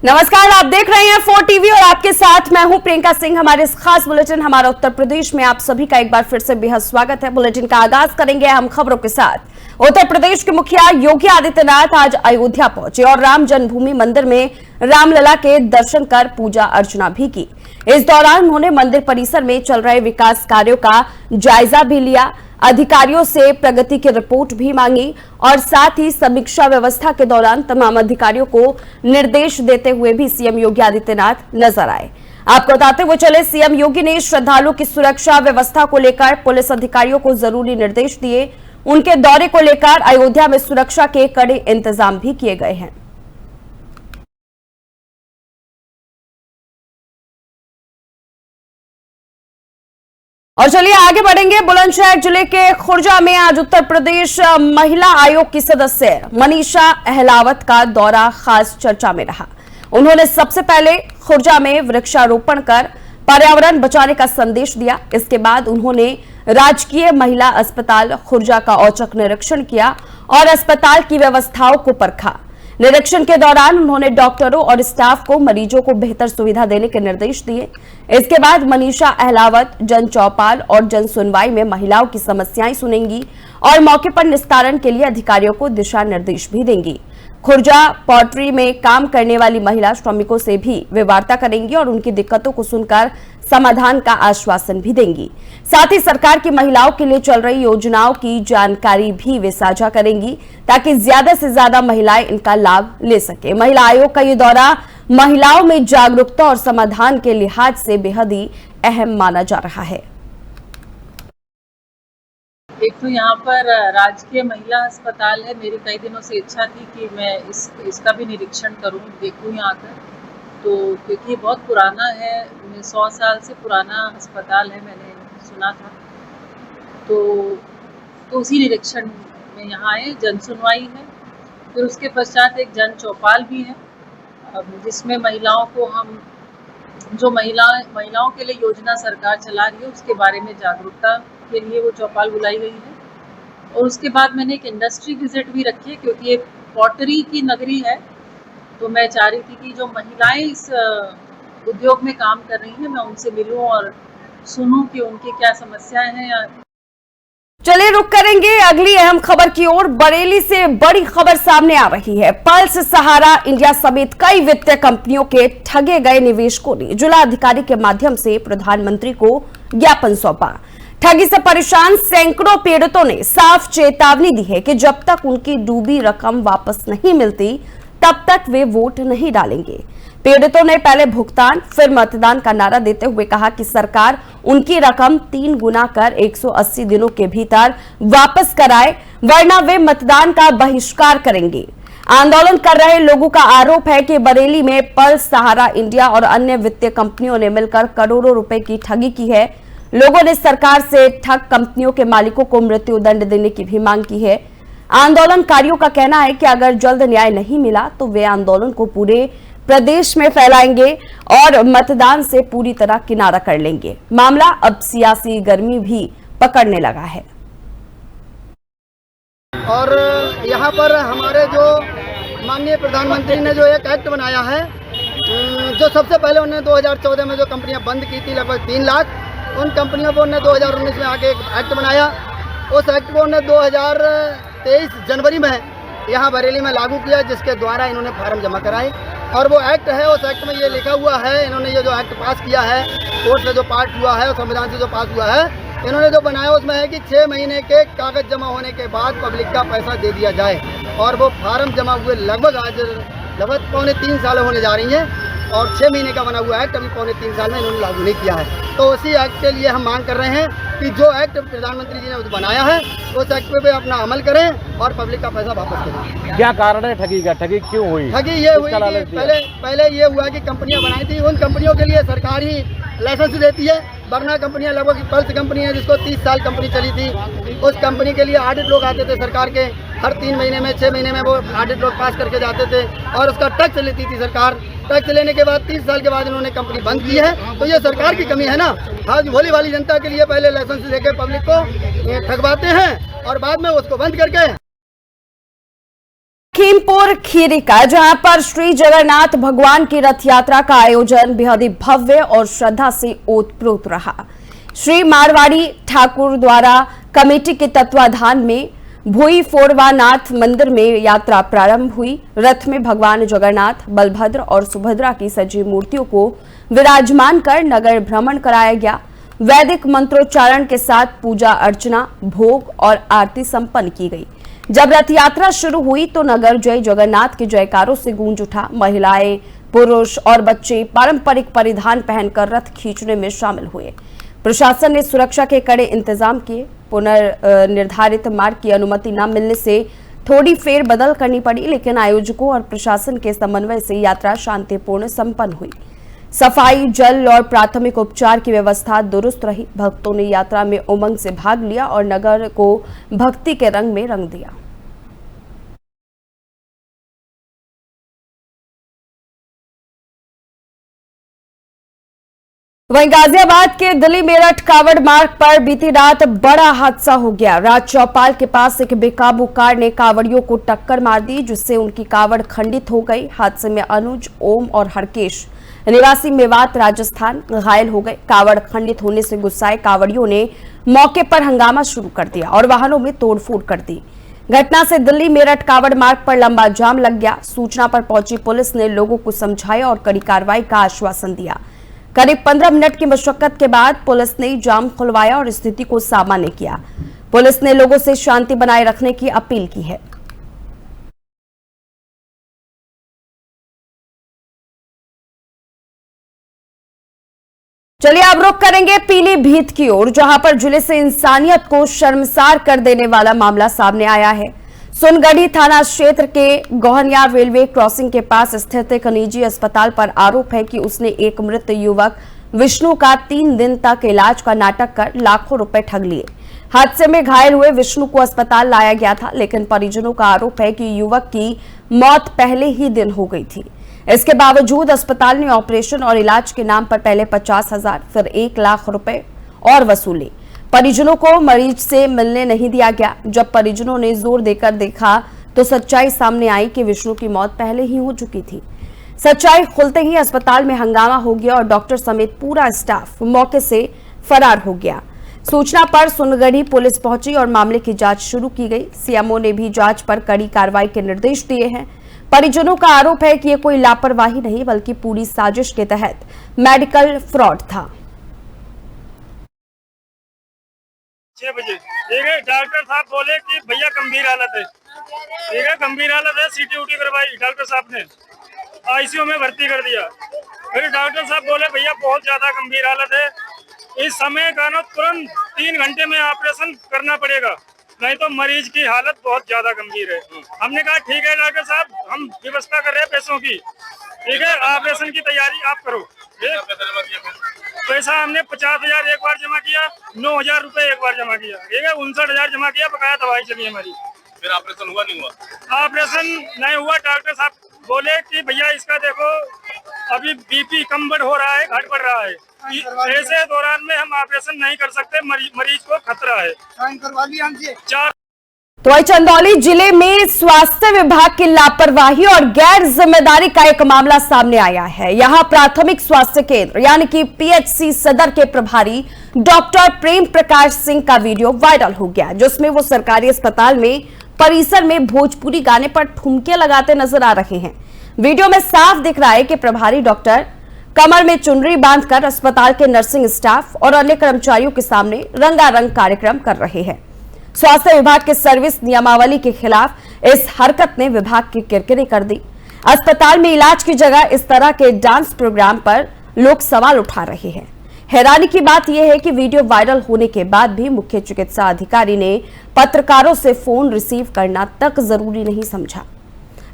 नमस्कार, आप देख रहे हैं 4 टीवी और आपके साथ मैं हूं प्रियंका सिंह। हमारे इस खास बुलेटिन हमारा उत्तर प्रदेश में आप सभी का एक बार फिर से बेहद स्वागत है। बुलेटिन का आगाज करेंगे हम खबरों के साथ। उत्तर प्रदेश के मुखिया योगी आदित्यनाथ आज अयोध्या पहुंचे और राम जन्मभूमि मंदिर में रामलला के दर्शन कर पूजा अर्चना भी की। इस दौरान उन्होंने मंदिर परिसर में चल रहे विकास कार्यों का जायजा भी लिया, अधिकारियों से प्रगति की रिपोर्ट भी मांगी और साथ ही समीक्षा व्यवस्था के दौरान तमाम अधिकारियों को निर्देश देते हुए भी सीएम योगी आदित्यनाथ नजर आए। आपको बताते हुए चले, सीएम योगी ने श्रद्धालुओं की सुरक्षा व्यवस्था को लेकर पुलिस अधिकारियों को जरूरी निर्देश दिए। उनके दौरे को लेकर अयोध्या में सुरक्षा के कड़े इंतजाम भी किए गए हैं। और चलिए आगे बढ़ेंगे। बुलंदशहर जिले के खुर्जा में आज उत्तर प्रदेश महिला आयोग की सदस्य मनीषा अहलावत का दौरा खास चर्चा में रहा। उन्होंने सबसे पहले खुर्जा में वृक्षारोपण कर पर्यावरण बचाने का संदेश दिया। इसके बाद उन्होंने राजकीय महिला अस्पताल खुर्जा का औचक निरीक्षण किया और अस्पताल की व्यवस्थाओं को परखा। निरीक्षण के दौरान उन्होंने डॉक्टरों और स्टाफ को मरीजों को बेहतर सुविधा देने के निर्देश दिए। इसके बाद मनीषा अहलावत जन चौपाल और जन सुनवाई में महिलाओं की समस्याएं सुनेंगी और मौके पर निस्तारण के लिए अधिकारियों को दिशा निर्देश भी देंगी। खुर्जा पॉल्ट्री में काम करने वाली महिला श्रमिकों से भी वे वार्ता करेंगी और उनकी दिक्कतों को सुनकर समाधान का आश्वासन भी देंगी। साथ ही सरकार की महिलाओं के लिए चल रही योजनाओं की जानकारी भी वे साझा करेंगी ताकि ज्यादा से ज्यादा महिलाएं इनका लाभ ले सके। महिला आयोग का ये दौरा महिलाओं में जागरूकता और समाधान के लिहाज से बेहद ही अहम माना जा रहा है। एक तो यहाँ पर राजकीय महिला अस्पताल है। मेरी कई दिनों से इच्छा थी कि मैं इसका भी निरीक्षण करूँ, देखूँ यहाँ पर। तो क्योंकि ये बहुत पुराना है, 100 साल से पुराना अस्पताल है, मैंने सुना था। तो उसी निरीक्षण में यहाँ आए। जन सुनवाई है, फिर उसके पश्चात एक जन चौपाल भी है जिसमें महिलाओं को हम जो महिलाओं के लिए योजना सरकार चला रही है उसके बारे में जागरूकता के लिए वो चौपाल बुलाई गई है। और उसके बाद मैंने एक इंडस्ट्री विजिट भी रखी है क्योंकि ये पॉटरी की नगरी है। तो मैं चाह रही थी कि जो महिलाएं इस उद्योग में काम कर रही हैं मैं उनसे मिलूं और सुनूं कि उनकी क्या समस्याएं हैं। चलिए रुक करेंगे अगली अहम खबर की ओर। बरेली से बड़ी खबर सामने आ रही है। पल्स सहारा इंडिया समेत कई वित्तीय कंपनियों के ठगे गए निवेशकों ने जिला अधिकारी के माध्यम से प्रधानमंत्री को ज्ञापन सौंपा। ठगी से परेशान सैकड़ों पीड़ितों ने साफ चेतावनी दी है कि जब तक उनकी डूबी रकम वापस नहीं मिलती तब तक वे वोट नहीं डालेंगे। पीड़ितों ने पहले भुगतान फिर मतदान का नारा देते हुए कहा कि सरकार उनकी रकम 3 गुना कर 180 दिनों के भीतर वापस कराए, वरना वे मतदान का बहिष्कार करेंगे। आंदोलन कर रहे लोगों का आरोप है कि बरेली में पल्स सहारा इंडिया और अन्य वित्तीय कंपनियों ने मिलकर करोड़ों रुपए की ठगी की है। लोगों ने सरकार से ठग कंपनियों के मालिकों को मृत्युदंड देने की भी मांग की है। आंदोलनकारियों का कहना है कि अगर जल्द न्याय नहीं मिला तो वे आंदोलन को पूरे प्रदेश में फैलाएंगे और मतदान से पूरी तरह किनारा कर लेंगे। मामला अब सियासी गर्मी भी पकड़ने लगा है। और यहाँ पर हमारे जो माननीय प्रधानमंत्री ने जो एक एक्ट बनाया है, जो सबसे पहले उन्होंने 2014 में जो कंपनियां बंद की थी लगभग 3 लाख, उन कंपनियों को उन्होंने 2019 में आके एक एक्ट बनाया। उस एक्ट को उन्होंने 2023 जनवरी में यहाँ बरेली में लागू किया, जिसके द्वारा इन्होंने फार्म जमा कराए। और वो एक्ट है, उस एक्ट में ये लिखा हुआ है, इन्होंने ये जो एक्ट पास किया है, कोर्ट से जो पास हुआ है और संविधान से जो पास हुआ है, इन्होंने जो बनाया उसमें है कि 6 महीने के कागज जमा होने के बाद पब्लिक का पैसा दे दिया जाए। और वो फार्म जमा हुए लगभग 3 साल होने जा रही हैं और 6 महीने का बना हुआ एक्ट अभी 3 साल में इन्होंने लागू नहीं किया है। तो उसी एक्ट के लिए हम मांग कर रहे हैं कि जो एक्ट प्रधानमंत्री जी ने बनाया है उस एक्ट पे अपना अमल करें और पब्लिक का पैसा वापस करें। क्या कारण है ठगी का? ठगी क्यों हुई? ठगी ये हुई कि पहले ये हुआ कि कंपनियां बनाई थी, उन कंपनियों के लिए सरकार ही लाइसेंस देती है, वरना कंपनियां लगभग पल्स कंपनी है जिसको 30 साल कंपनी चली थी, उस कंपनी के लिए ऑडिट लोग आते थे सरकार के, हर 3 महीने में 6 महीने में वो ऑडिट लोग पास करके जाते थे और उसका टैक्स लेती थी सरकार। टैक्स लेने के बाद 30 साल के बाद इन्होंने कंपनी बंद की है। तो ये सरकार की कमी है ना। आज भोली वाली जनता के लिए पहले लाइसेंस देके पब्लिक को ठगवाते हैं और बाद में उसको बंद करके लखीमपुर खीरी का, जहां पर श्री जगन्नाथ भगवान की रथ यात्रा का आयोजन बेहद ही भव्य और श्रद्धा से ओतप्रोत रहा। श्री मारवाड़ी ठाकुर द्वारा कमेटी के तत्वाधान में भूई फोरवानाथ मंदिर में यात्रा प्रारंभ हुई। रथ में भगवान जगन्नाथ, बलभद्र और सुभद्रा की सजी मूर्तियों को विराजमान कर नगर भ्रमण कराया गया। वैदिक मंत्रोच्चारण के साथ पूजा अर्चना, भोग और आरती संपन्न की गई। जब रथ यात्रा शुरू हुई तो नगर जय जगन्नाथ के जयकारों से गूंज उठा। महिलाएं, पुरुष और बच्चे पारंपरिक परिधान पहनकर रथ खींचने में शामिल हुए। प्रशासन ने सुरक्षा के कड़े इंतजाम किए। पुनर्निर्धारित मार्ग की अनुमति न मिलने से थोड़ी फेरबदल करनी पड़ी, लेकिन आयोजकों और प्रशासन के समन्वय से यात्रा शांतिपूर्ण संपन्न हुई। सफाई, जल और प्राथमिक उपचार की व्यवस्था दुरुस्त रही। भक्तों ने यात्रा में उमंग से भाग लिया और नगर को भक्ति के रंग में रंग दिया। वहीं गाजियाबाद के दिल्ली मेरठ कावड़ मार्ग पर बीती रात बड़ा हादसा हो गया। रात चौपाल के पास एक बेकाबू कार ने कावड़ियों को टक्कर मार दी, जिससे उनकी कावड़ खंडित हो गई। हादसे में अनुज, ओम और हरकेश निवासी मेवात राजस्थान घायल हो गए। कावड़ खंडित होने से गुस्साए कावड़ियों ने मौके पर हंगामा शुरू कर दिया और वाहनों में तोड़फोड़ कर दी। घटना से दिल्ली मेरठ कावड़ मार्ग पर लंबा जाम लग गया। सूचना पर पहुंची पुलिस ने लोगों को समझाया और कड़ी कार्रवाई का आश्वासन दिया। करीब 15 मिनट की मशक्कत के बाद पुलिस ने जाम खुलवाया और स्थिति को सामान्य किया। पुलिस ने लोगों से शांति बनाए रखने की अपील की है। चलिए अब रुख करेंगे पीलीभीत की ओर, जहां पर जिले से इंसानियत को शर्मसार कर देने वाला मामला सामने आया है। सुनगढ़ी थाना क्षेत्र के गोहनिया रेलवे क्रॉसिंग के पास स्थित एक निजी अस्पताल पर आरोप है कि उसने एक मृत युवक विष्णु का 3 दिन तक इलाज का नाटक कर लाखों रुपए ठग लिए। हादसे में घायल हुए विष्णु को अस्पताल लाया गया था, लेकिन परिजनों का आरोप है कि युवक की मौत पहले ही दिन हो गई थी। इसके बावजूद अस्पताल ने ऑपरेशन और इलाज के नाम पर पहले 50,000 फिर 1 लाख रुपए और वसूले। परिजनों को मरीज से मिलने नहीं दिया गया। जब परिजनों ने जोर देकर देखा तो सच्चाई सामने आई कि विष्णु की मौत पहले ही हो चुकी थी। सच्चाई खुलते ही अस्पताल में हंगामा हो गया और डॉक्टर समेत पूरा स्टाफ मौके से फरार हो गया। सूचना पर सुनगढ़ी पुलिस पहुंची और मामले की जांच शुरू की गई। सीएमओ ने भी जांच पर कड़ी कार्रवाई के निर्देश दिए हैं। परिजनों का आरोप है कि यह कोई लापरवाही नहीं बल्कि पूरी साजिश के तहत मेडिकल फ्रॉड था। 6 बजे ठीक है, डॉक्टर साहब बोले कि भैया गंभीर हालत है। ठीक है, गंभीर हालत है, सीटी उटी करवाई डॉक्टर साहब ने, आईसीयू में भर्ती कर दिया। फिर डॉक्टर साहब बोले भैया बहुत ज्यादा गंभीर हालत है, इस समय का ना तुरंत 3 घंटे में ऑपरेशन करना पड़ेगा, नहीं तो मरीज की हालत बहुत ज्यादा गंभीर है। हमने कहा ठीक है डॉक्टर साहब, हम व्यवस्था कर रहे हैं पैसों की, ठीक है, ऑपरेशन की तैयारी आप करो। पैसा हमने 50,000 एक बार जमा किया, 9,000 रुपए एक बार जमा किया, ठीक है, 59,000 जमा किया, बकाया दवाई चली हमारी। फिर ऑपरेशन हुआ नहीं हुआ? ऑपरेशन नहीं हुआ। डॉक्टर साहब बोले कि भैया इसका देखो अभी बीपी कम बढ़ हो रहा है, घट बढ़ रहा है, ऐसे दौरान में हम ऑपरेशन नहीं कर सकते, मरीज को खतरा है। करवा लिया हमसे। तो वही चंदौली जिले में स्वास्थ्य विभाग की लापरवाही और गैर जिम्मेदारी का एक मामला सामने आया है। यहां प्राथमिक स्वास्थ्य केंद्र यानी कि पीएचसी सदर के प्रभारी डॉक्टर प्रेम प्रकाश सिंह का वीडियो वायरल हो गया, जिसमें वो सरकारी अस्पताल में परिसर में भोजपुरी गाने पर ठुमके लगाते नजर आ रहे हैं। वीडियो में साफ दिख रहा है कि प्रभारी डॉक्टर कमर में चुनरी बांधकर अस्पताल के नर्सिंग स्टाफ और अन्य कर्मचारियों के सामने रंगारंग कार्यक्रम कर रहे हैं। स्वास्थ्य विभाग के सर्विस नियमावली के खिलाफ इस हरकत ने विभाग की किरकिरी कर दी। अस्पताल में इलाज की जगह इस तरह के डांस प्रोग्राम पर लोग सवाल उठा रहे हैं। हैरानी की बात यह है कि वीडियो वायरल होने के बाद भी मुख्य चिकित्सा अधिकारी ने पत्रकारों से फोन रिसीव करना तक जरूरी नहीं समझा।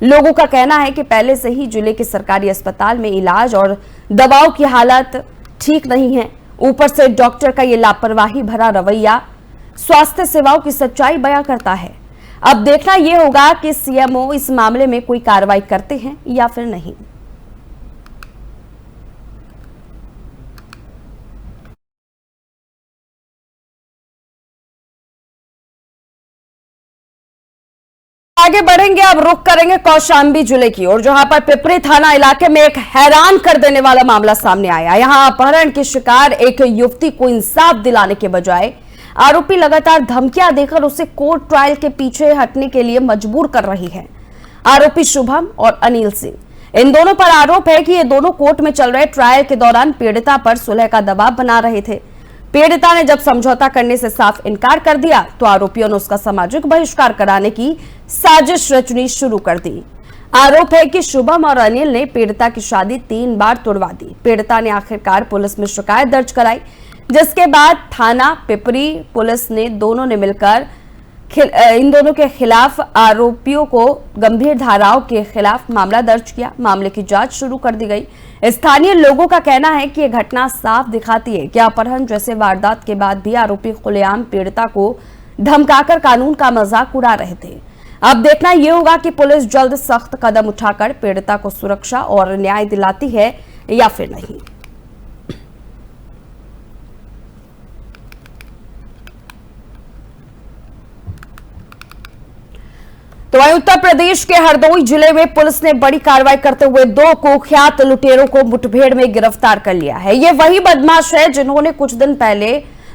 लोगों का कहना है कि पहले से ही जिले के सरकारी अस्पताल में इलाज और दवाओं की हालत ठीक नहीं है, ऊपर से डॉक्टर का ये लापरवाही भरा रवैया स्वास्थ्य सेवाओं की सच्चाई बयां करता है। अब देखना यह होगा कि सीएमओ इस मामले में कोई कार्रवाई करते हैं या फिर नहीं। आगे बढ़ेंगे, अब रुख करेंगे कौशांबी जिले की ओर, जहां पर पिपरी थाना इलाके में एक हैरान कर देने वाला मामला सामने आया। यहां अपहरण की शिकार एक युवती को इंसाफ दिलाने के बजाय आरोपी लगातार धमकियां देकर उसे कोर्ट ट्रायल के पीछे हटने के लिए मजबूर कर रही है। आरोपी शुभम और अनिल सिंह, इन दोनों पर आरोप है कि ये दोनों कोर्ट में चल रहे ट्रायल के दौरान पीड़िता पर सुलह का दबाव बना रहे थे। पीड़िता ने जब समझौता करने से साफ इनकार कर दिया तो आरोपियों ने उसका सामाजिक बहिष्कार कराने की साजिश रचनी शुरू कर दी। आरोप है कि शुभम और अनिल ने पीड़िता की शादी 3 बार तुड़वा दी। पीड़िता ने आखिरकार पुलिस में शिकायत दर्ज कराई, जिसके बाद थाना पिपरी पुलिस ने दोनों ने मिलकर इन दोनों के खिलाफ आरोपियों को गंभीर धाराओं के खिलाफ मामला दर्ज किया। मामले की जांच शुरू कर दी गई। स्थानीय लोगों का कहना है कि यह घटना साफ दिखाती है कि अपहरण जैसे वारदात के बाद भी आरोपी खुलेआम पीड़िता को धमकाकर कानून का मजाक उड़ा रहे थे। अब देखना यह होगा कि पुलिस जल्द सख्त कदम उठाकर पीड़िता को सुरक्षा और न्याय दिलाती है या फिर नहीं। तो वहीं उत्तर प्रदेश के हरदोई जिले में पुलिस ने बड़ी कार्रवाई करते हुए 2 कुख्यात लुटेरों को मुठभेड़ में गिरफ्तार कर लिया है। ये वही बदमाश है जिन्होंने कुछ दिन पहले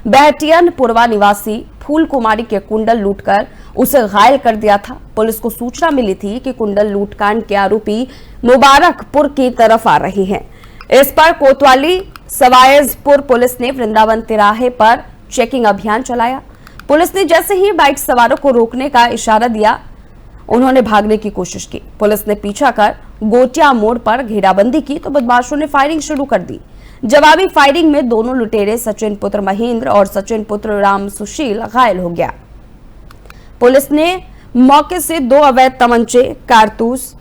बहटियन पुरवा निवासी फूल कुमारी के कुंडल लूटकर उसे घायल कर दिया था। पुलिस को सूचना मिली थी कि कुंडल लूटकांड के आरोपी मुबारकपुर की तरफ आ रही हैं। इस पर कोतवाली सवायजपुर पुलिस ने वृंदावन तिराहे पर चेकिंग अभियान चलाया। पुलिस ने जैसे ही बाइक सवारों को रोकने का इशारा दिया, उन्होंने भागने की कोशिश की। पुलिस ने पीछा कर गोटिया मोड़ पर घेराबंदी की तो बदमाशों ने फायरिंग शुरू कर दी। जवाबी फायरिंग में दोनों लुटेरे सचिन पुत्र महेंद्र और सचिन पुत्र राम सुशील घायल हो गया। पुलिस ने मौके से 2 अवैध तमंचे, कारतूस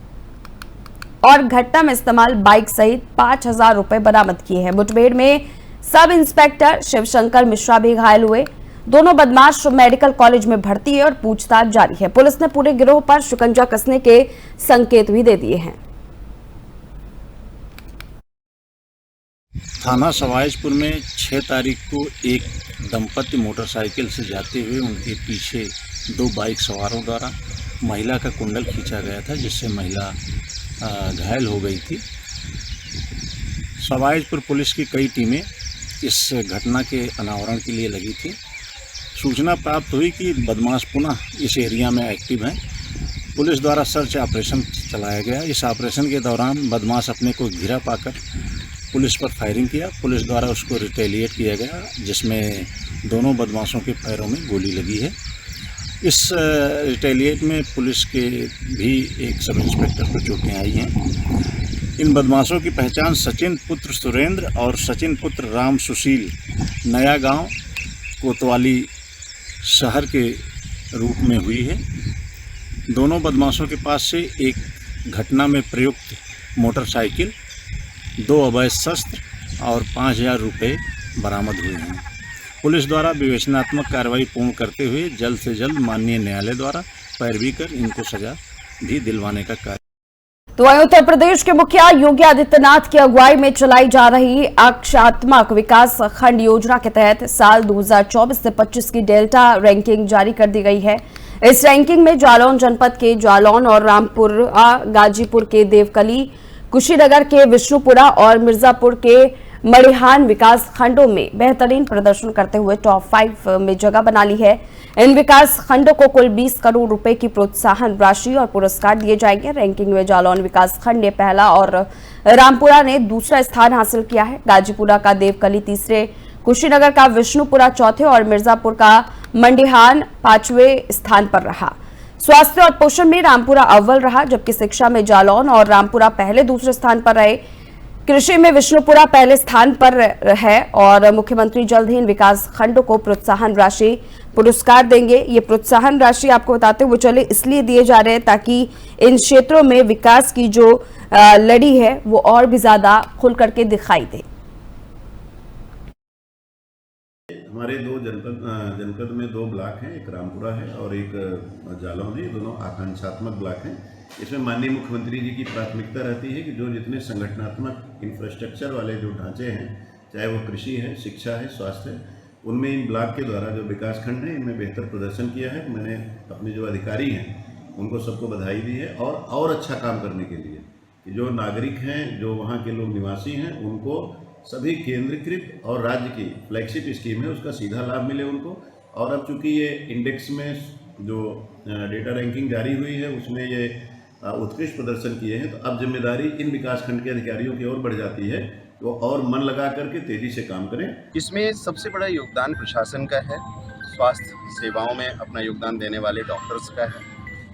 और घटना में इस्तेमाल बाइक सहित 5,000 रुपए बरामद किए हैं। मुठभेड़ में सब इंस्पेक्टर शिवशंकर मिश्रा भी घायल हुए। दोनों बदमाश मेडिकल कॉलेज में भर्ती है और पूछताछ जारी है। पुलिस ने पूरे गिरोह पर शिकंजा कसने के संकेत भी दे दिए हैं। थाना सवायजपुर में 6 तारीख को एक दंपति मोटरसाइकिल से जाते हुए उनके पीछे 2 बाइक सवारों द्वारा महिला का कुंडल खींचा गया था, जिससे महिला घायल हो गई थी। सवायजपुर पुलिस की कई टीमें इस घटना के अनावरण के लिए लगी थी। सूचना प्राप्त हुई कि बदमाश पुनः इस एरिया में एक्टिव हैं। पुलिस द्वारा सर्च ऑपरेशन चलाया गया। इस ऑपरेशन के दौरान बदमाश अपने को घिरा पाकर पुलिस पर फायरिंग किया। पुलिस द्वारा उसको रिटेलिएट किया गया, जिसमें दोनों बदमाशों के पैरों में गोली लगी है। इस रिटेलिएट में पुलिस के भी एक सब इंस्पेक्टर को चोटें आई हैं। इन बदमाशों की पहचान सचिन पुत्र सुरेंद्र और सचिन पुत्र राम सुशील नया गांव कोतवाली शहर के रूप में हुई है। दोनों बदमाशों के पास से एक घटना में प्रयुक्त मोटरसाइकिल, 2 अवैध शस्त्र और 5,000 रुपये बरामद हुए हैं। पुलिस द्वारा विवेचनात्मक कार्रवाई पूर्ण करते हुए जल्द से जल्द माननीय न्यायालय द्वारा पैरवी कर इनको सजा भी दिलवाने का कार्य। तो वहीं उत्तर प्रदेश के मुखिया योगी आदित्यनाथ की अगुवाई में चलाई जा रही अक्षात्मक विकास खंड योजना के तहत साल 2024 से 25 की डेल्टा रैंकिंग जारी कर दी गई है। इस रैंकिंग में जालौन जनपद के जालौन और रामपुरा, गाजीपुर के देवकली, कुशीनगर के विष्णुपुरा और मिर्जापुर के मड़िहान विकास खंडों में बेहतरीन प्रदर्शन करते हुए टॉप 5 में जगह बना ली है। इन विकास खंडों को कुल 20 करोड़ रुपए की प्रोत्साहन राशि और पुरस्कार दिए जाएंगे। रैंकिंग में जालौन विकास खंड ने पहला और रामपुरा ने दूसरा स्थान हासिल किया है। गाजीपुरा का देवकली तीसरे, कुशीनगर का विष्णुपुरा चौथे और मिर्जापुर का मंडिहान 5वें स्थान पर रहा। स्वास्थ्य और पोषण में रामपुरा अव्वल रहा, जबकि शिक्षा में जालौन और रामपुरा पहले दूसरे स्थान पर रहे। कृषि में विष्णुपुरा पहले स्थान पर है और मुख्यमंत्री जल्द ही इन विकास खंडों को प्रोत्साहन राशि पुरस्कार देंगे। ये प्रोत्साहन राशि आपको बताते हुए चले इसलिए दिए जा रहे हैं ताकि इन क्षेत्रों में विकास की जो लड़ी है वो और भी ज्यादा खुल करके दिखाई दे। हमारे 2 जनपद में 2 ब्लॉक हैं, एक रामपुरा है और एक जालौन है। दोनों आकांक्षात्मक ब्लॉक हैं। इसमें माननीय मुख्यमंत्री जी की प्राथमिकता रहती है कि जो जितने संगठनात्मक इंफ्रास्ट्रक्चर वाले जो ढांचे हैं, चाहे वो कृषि है, शिक्षा है, स्वास्थ्य है, उनमें इन ब्लॉक के द्वारा जो विकास खंड हैं इनमें बेहतर प्रदर्शन किया है। मैंने अपने जो अधिकारी हैं उनको सबको बधाई दी है और अच्छा काम करने के लिए कि जो नागरिक हैं, जो वहाँ के लोग निवासी हैं, उनको सभी केंद्रीकृत और राज्य की फ्लैगशिप स्कीम है उसका सीधा लाभ मिले उनको। और अब चूंकि ये इंडेक्स में जो डेटा रैंकिंग जारी हुई है उसमें ये उत्कृष्ट प्रदर्शन किए हैं, तो अब जिम्मेदारी इन विकासखंड के अधिकारियों की ओर बढ़ जाती है, तो और मन लगा करके तेजी से काम करें। इसमें सबसे बड़ा योगदान प्रशासन का है, स्वास्थ्य सेवाओं में अपना योगदान देने वाले डॉक्टर्स का है,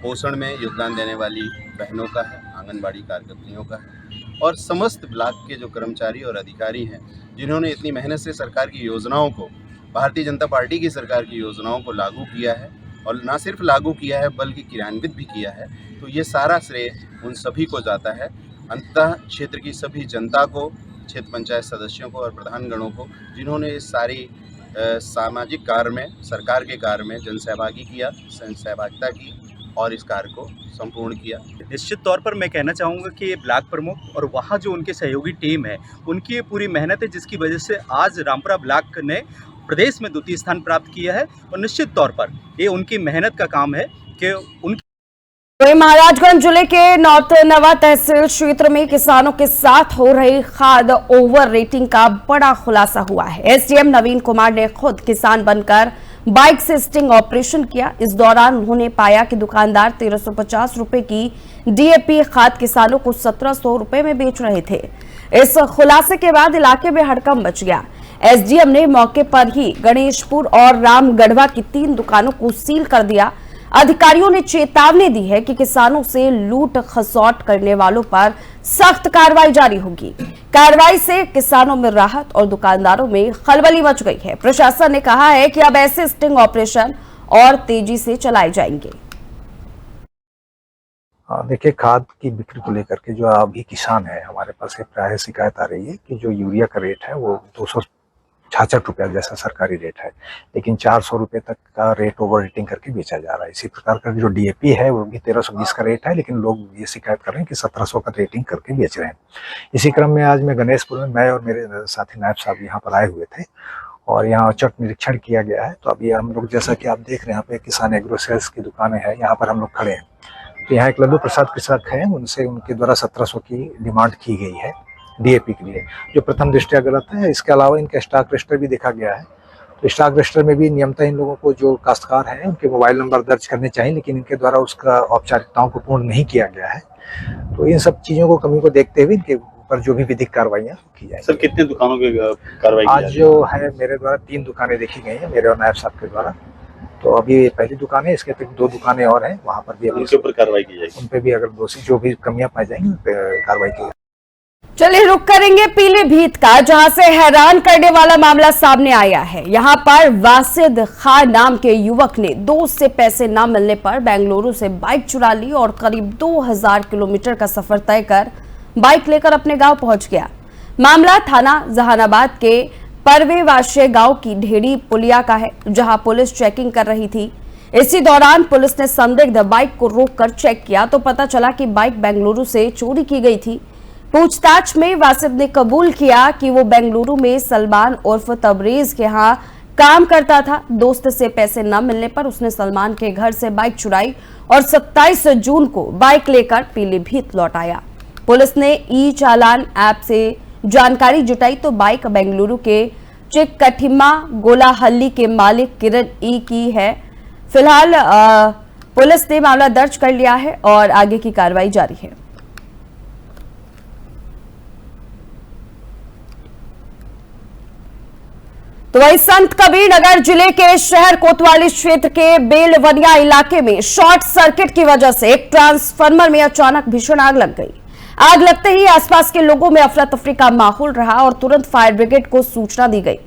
पोषण में योगदान देने वाली बहनों का है, आंगनबाड़ी कार्यकर्तियों का है, और समस्त ब्लॉक के जो कर्मचारी और अधिकारी हैं जिन्होंने इतनी मेहनत से सरकार की योजनाओं को, भारतीय जनता पार्टी की सरकार की योजनाओं को लागू किया है, और ना सिर्फ लागू किया है बल्कि क्रियान्वित भी किया है। तो ये सारा श्रेय उन सभी को जाता है, अंततः क्षेत्र की सभी जनता को, क्षेत्र पंचायत सदस्यों को और प्रधानगणों को, जिन्होंने इस सारी सामाजिक कार्य में, सरकार के कार्य में जनसहभागी किया, सहभागिता की और इस कार्य को संपूर्ण किया। निश्चित तौर पर मैं कहना चाहूँगा कि ये ब्लॉक प्रमुख और वहाँ जो उनके सहयोगी टीम है उनकी ये पूरी मेहनत है जिसकी वजह से आज रामपुरा ब्लॉक ने प्रदेश में द्वितीय स्थान प्राप्त किया है, और निश्चित तौर पर ये उनकी मेहनत का काम है कि उनकी। वहीं महाराजगंज जिले के नौतनवा तहसील क्षेत्र में किसानों के साथ हो रही खाद ओवर रेटिंग का बड़ा खुलासा हुआ है। एसडीएम नवीन कुमार ने खुद किसान बनकर बाइक से स्टिंग ऑपरेशन किया। इस दौरान उन्होंने पाया कि दुकानदार 1350 रुपए की डीएपी खाद किसानों को 1700 रुपए में बेच रहे थे। इस खुलासे के बाद इलाके में हड़कंप मच गया। एसडीएम ने मौके पर ही गणेशपुर और रामगढ़वा की 3 दुकानों को सील कर दिया। अधिकारियों ने चेतावनी दी है कि किसानों से लूट खसौट करने वालों पर सख्त कार्रवाई जारी होगी। कार्रवाई से किसानों में राहत और दुकानदारों में खलबली मच गई है। प्रशासन ने कहा है कि अब ऐसे स्टिंग ऑपरेशन और तेजी से चलाए जाएंगे। देखिए, खाद की बिक्री को लेकर के जो अभी किसान है हमारे पास प्राय शिकायत आ रही है कि जो यूरिया का रेट है वो 266 रुपया जैसा सरकारी रेट है, लेकिन 400 रुपये तक का रेट ओवर रेटिंग करके बेचा जा रहा है। इसी प्रकार का जो डीएपी है वो भी 1320 का रेट है, लेकिन लोग ये शिकायत कर रहे हैं कि 1700 का रेटिंग करके बेच रहे हैं। इसी क्रम में आज मैं गणेशपुर में, मैं और मेरे साथी नायब साहब यहाँ पर आए हुए थे और यहाँ औचक निरीक्षण किया गया है। तो अभी हम लोग, जैसा कि आप देख रहे हैं, यहाँ पे किसान एग्रो सेल्स की दुकानें हैं, यहाँ पर हम लोग खड़े हैं। तो यहाँ एक लल्लू प्रसाद कृषक है, उनसे उनके द्वारा 1700 की डिमांड की गई है डीएपी के लिए, जो प्रथम दृष्टया गलत है। इसके अलावा इनका स्टॉक रजिस्टर भी देखा गया है, तो स्टॉक रजिस्टर में भी नियमतः इन लोगों को, जो काश्तकार हैं, उनके मोबाइल नंबर दर्ज करने चाहिए, लेकिन इनके द्वारा उसका औपचारिकताओं को पूर्ण नहीं किया गया है। तो इन सब चीज़ों को, कमी को देखते हुए इनके ऊपर जो भी विधिक कार्रवाइयाँ की जाएगी। सर, कितने दुकानों पे कार्रवाई आज जो है मेरे द्वारा 3 दुकानें देखी गई हैं, मेरे और नायब साहब के द्वारा। तो अभी पहली दुकान है, इसके अतिरिक्त 2 दुकानें और हैं, वहाँ पर भी अभी उनके ऊपर कार्रवाई की जाएगी। उन पे भी अगर दोषी जो भी कमियां पाई जाएंगी उन पे कार्रवाई की जाएगी। चलिए रुक करेंगे पीलीभीत का, जहां से हैरान करने वाला मामला सामने आया है। यहां पर वासिद खान नाम के युवक ने दोस्त से पैसे न मिलने पर बेंगलुरु से बाइक चुरा ली और करीब 2000 किलोमीटर का सफर तय कर बाइक लेकर अपने गांव पहुंच गया। मामला थाना जहानाबाद के परवेवाशे गांव की ढेड़ी पुलिया का है, जहां पुलिस चेकिंग कर रही थी। इसी दौरान पुलिस ने संदिग्ध बाइक को रोककर चेक किया तो पता चला कि बाइक बेंगलुरु से चोरी की गई थी। पूछताछ में वासिद ने कबूल किया कि वो बेंगलुरु में सलमान उर्फ तबरेज के यहाँ काम करता था। दोस्त से पैसे न मिलने पर उसने सलमान के घर से बाइक चुराई और 27 जून को बाइक लेकर पीलीभीत लौट आया। पुलिस ने ई चालान ऐप से जानकारी जुटाई तो बाइक बेंगलुरु के चिक्कठिम्मा गोलाहल्ली के मालिक किरण ई की है। फिलहाल पुलिस ने मामला दर्ज कर लिया है और आगे की कार्रवाई जारी है। तो वही संत कबीर नगर जिले के शहर कोतवाली क्षेत्र के बेलवनिया इलाके में शॉर्ट सर्किट की वजह से एक ट्रांसफार्मर में अचानक भीषण आग लग गई। आग लगते ही आसपास के लोगों में अफरा तफरी का माहौल रहा और तुरंत फायर ब्रिगेड को सूचना दी गई।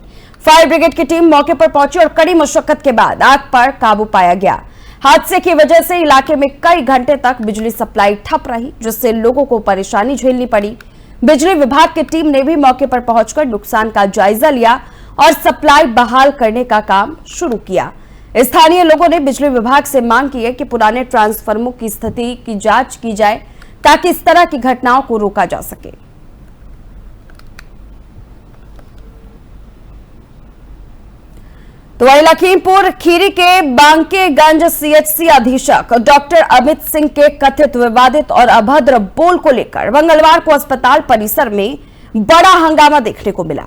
फायर ब्रिगेड की टीम मौके पर पहुंची और कड़ी मशक्कत के बाद आग पर काबू पाया गया। हादसे की वजह से इलाके में कई घंटे तक बिजली सप्लाई ठप रही, जिससे लोगों को परेशानी झेलनी पड़ी। बिजली विभाग की टीम ने भी मौके पर पहुंचकर नुकसान का जायजा लिया और सप्लाई बहाल करने का काम शुरू किया। स्थानीय लोगों ने बिजली विभाग से मांग की है कि पुराने ट्रांसफार्मरों की स्थिति की जांच की जाए ताकि इस तरह की घटनाओं को रोका जा सके। तो वहीं लखीमपुर खीरी के बांकेगंज सीएचसी अधीक्षक डॉक्टर अमित सिंह के कथित विवादित और अभद्र बोल को लेकर मंगलवार को अस्पताल परिसर में बड़ा हंगामा देखने को मिला।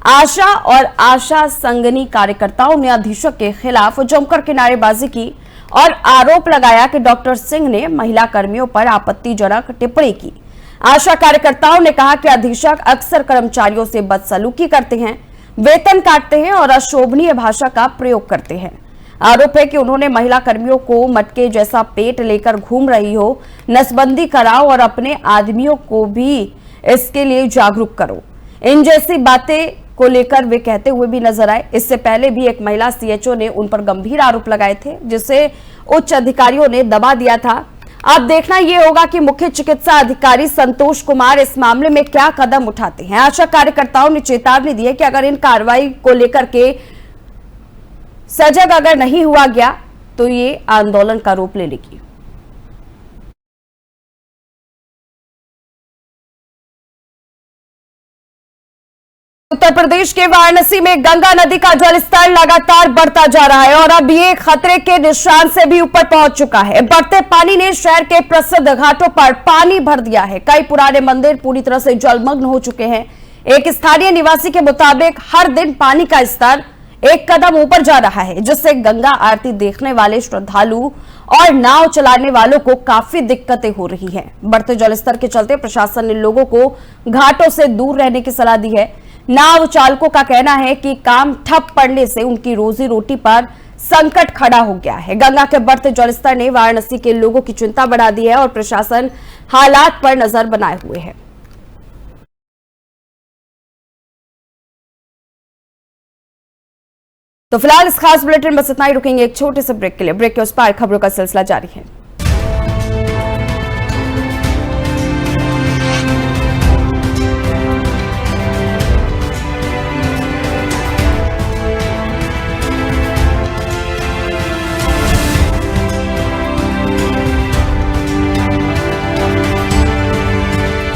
आशा और आशा संगनी कार्यकर्ताओं ने अधीक्षक के खिलाफ जमकर के नारेबाजी की और आरोप लगाया कि डॉक्टर सिंह ने महिला कर्मियों पर आपत्तिजनक टिप्पणी की। आशा कार्यकर्ताओं ने कहा कि अधीक्षक अक्सर कर्मचारियों से बदसलूकी करते हैं, वेतन काटते हैं और अशोभनीय भाषा का प्रयोग करते हैं। आरोप है कि उन्होंने महिला कर्मियों को मटके जैसा पेट लेकर घूम रही हो, नसबंदी कराओ और अपने आदमियों को भी इसके लिए जागरूक करो, इन जैसी बातें को लेकर वे कहते हुए भी नजर आए। इससे पहले भी एक महिला सीएचओ ने उन पर गंभीर आरोप लगाए थे, जिसे उच्च अधिकारियों ने दबा दिया था। अब देखना यह होगा कि मुख्य चिकित्सा अधिकारी संतोष कुमार इस मामले में क्या कदम उठाते हैं। आशा कार्यकर्ताओं ने चेतावनी दी है कि अगर इन कार्रवाई को लेकर के सजग अगर नहीं हुआ गया तो ये आंदोलन का रूप ले लेगी। उत्तर प्रदेश के वाराणसी में गंगा नदी का जलस्तर लगातार बढ़ता जा रहा है और अब ये खतरे के निशान से भी ऊपर पहुंच चुका है। बढ़ते पानी ने शहर के प्रसिद्ध घाटों पर पानी भर दिया है। कई पुराने मंदिर पूरी तरह से जलमग्न हो चुके हैं। एक स्थानीय निवासी के मुताबिक हर दिन पानी का स्तर एक कदम ऊपर जा रहा है, जिससे गंगा आरती देखने वाले श्रद्धालु और नाव चलाने वालों को काफी दिक्कतें हो रही हैं। बढ़ते जलस्तर के चलते प्रशासन ने लोगों को घाटों से दूर रहने की सलाह दी है। नाव चालकों का कहना है कि काम ठप पड़ने से उनकी रोजी रोटी पर संकट खड़ा हो गया है। गंगा के बढ़ते जलस्तर ने वाराणसी के लोगों की चिंता बढ़ा दी है और प्रशासन हालात पर नजर बनाए हुए है। तो फिलहाल इस खास बुलेटिन में बस इतना ही। रुकेंगे एक छोटे से ब्रेक के लिए। ब्रेक के उस पार खबरों का सिलसिला जारी है।